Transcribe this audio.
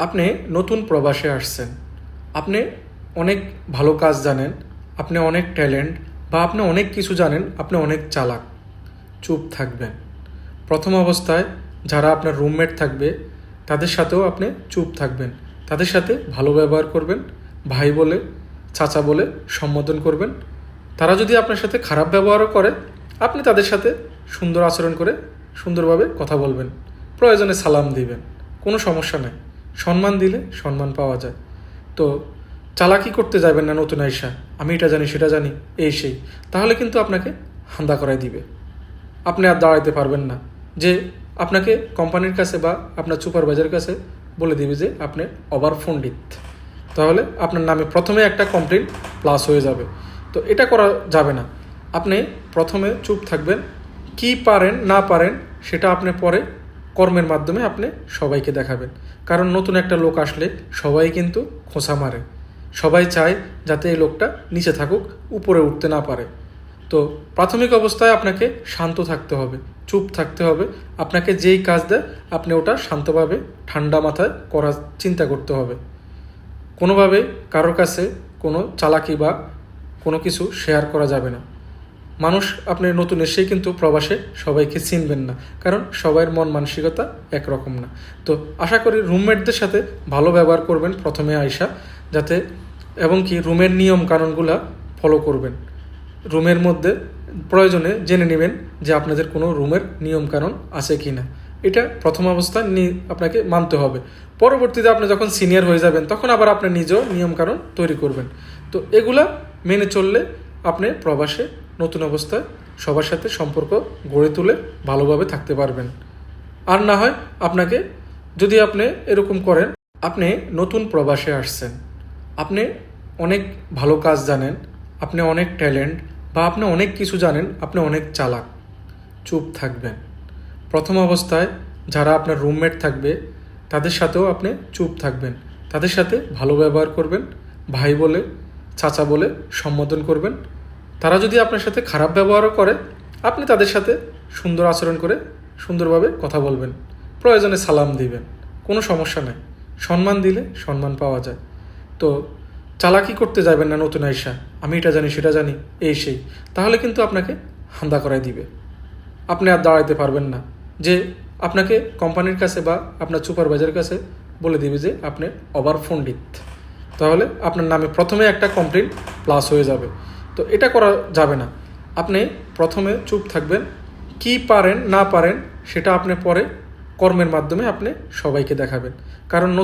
আপনি নতুন প্রবাসে আসছেন, আপনি অনেক ভালো কাজ জানেন, আপনি অনেক ট্যালেন্ট বা আপনি অনেক কিছু জানেন, আপনি অনেক চালাক। চুপ থাকবেন। প্রথম অবস্থায় যারা আপনার রুমমেট থাকবে তাদের সাথেও আপনি চুপ থাকবেন, তাদের সাথে ভালো ব্যবহার করবেন, ভাই বলে চাচা বলে সম্বোধন করবেন। তারা যদি আপনার সাথে খারাপ ব্যবহারও করে, আপনি তাদের সাথে সুন্দর আচরণ করে সুন্দরভাবে কথা বলবেন, প্রয়োজনে সালাম দিবেন, কোনো সমস্যা নেই। সম্মান দিলে সম্মান পাওয়া যায়। তো চালাকি করতে যাবেন না নতুন আইসা, আমি এটা জানি সেটা জানি এই সেই, তাহলে কিন্তু আপনাকে হান্দা করাই দিবে। আপনি আর দাঁড়াইতে পারবেন না, যে আপনাকে কোম্পানির কাছে বা আপনার সুপারভাইজারের কাছে বলে দিবে যে আপনি ওভার পণ্ডিত। তাহলে আপনার নামে প্রথমে একটা কমপ্লেন প্লাস হয়ে যাবে। তো এটা করা যাবে না। আপনি প্রথমে চুপ থাকবেন, কি পারেন না পারেন সেটা আপনি পরে কর্মের মাধ্যমে আপনি সবাইকে দেখাবেন। কারণ নতুন একটা লোক আসলে সবাই কিন্তু খোঁচা মারে, সবাই চায় যাতে এই লোকটা নিচে থাকুক, উপরে উঠতে না পারে। তো প্রাথমিক অবস্থায় আপনাকে শান্ত থাকতে হবে, চুপ থাকতে হবে। আপনাকে যেই কাজ দেয় আপনি ওটা শান্তভাবে ঠান্ডা মাথায় করার চিন্তা করতে হবে। কোনোভাবে কারোর কাছে কোনো চালাকি বা কোনো কিছু শেয়ার করা যাবে না। মানুষ আপনি নতুন এসেই কিন্তু প্রবাসে সবাইকে চিনবেন না, কারণ সবার মন মানসিকতা একরকম না। তো আশা করি রুমমেটদের সাথে ভালো ব্যবহার করবেন প্রথমে আইসা, যাতে এবং কি রুমের নিয়ম কানুনগুলা ফলো করবেন। রুমের মধ্যে প্রয়োজনে জেনে নেবেন যে আপনাদের কোনো রুমের নিয়মকানুন আছে কি না। এটা প্রথম অবস্থায় আপনাকে মানতে হবে। পরবর্তীতে আপনি যখন সিনিয়র হয়ে যাবেন তখন আবার আপনি নিজেও নিয়মকানুন তৈরি করবেন। তো এগুলা মেনে চললে আপনি প্রবাসে নতুন অবস্থায় সবার সাথে সম্পর্ক গড়ে তুলে ভালোভাবে থাকতে পারবেন। আর না হয় আপনাকে, যদি আপনি এরকম করেন, আপনি নতুন প্রবাসে আসছেন, আপনি অনেক ভালো কাজ জানেন, আপনি অনেক ট্যালেন্ট বা আপনি অনেক কিছু জানেন, আপনি অনেক চালাক। চুপ থাকবেন। প্রথম অবস্থায় যারা আপনার রুমমেট থাকবে তাদের সাথেও আপনি চুপ থাকবেন, তাদের সাথে ভালো ব্যবহার করবেন, ভাই বলে চাচা বলে সম্বোধন করবেন। তারা যদি আপনার সাথে খারাপ ব্যবহারও করে, আপনি তাদের সাথে সুন্দর আচরণ করে সুন্দরভাবে কথা বলবেন, প্রয়োজনে সালাম দিবেন, কোনো সমস্যা নেই। সম্মান দিলে সম্মান পাওয়া যায়। তো চালাকি করতে যাবেন না নতুন আইসা, আমি এটা জানি সেটা জানি এই সেই, তাহলে কিন্তু আপনাকে হান্দা করাই দিবে। আপনি আর দাঁড়াইতে পারবেন না, যে আপনাকে কোম্পানির কাছে বা আপনার সুপারভাইজারের কাছে বলে দিবে যে আপনি ওভার পণ্ডিত। তাহলে আপনার নামে প্রথমে একটা কমপ্লেন প্লাস হয়ে যাবে। তো এটা করা যাবে না। আপনি প্রথমে চুপ থাকবেন, কি পারেন না পারেন সেটা আপনি পরে কর্মের মাধ্যমে আপনি সবাইকে দেখাবেন। কারণ নতুন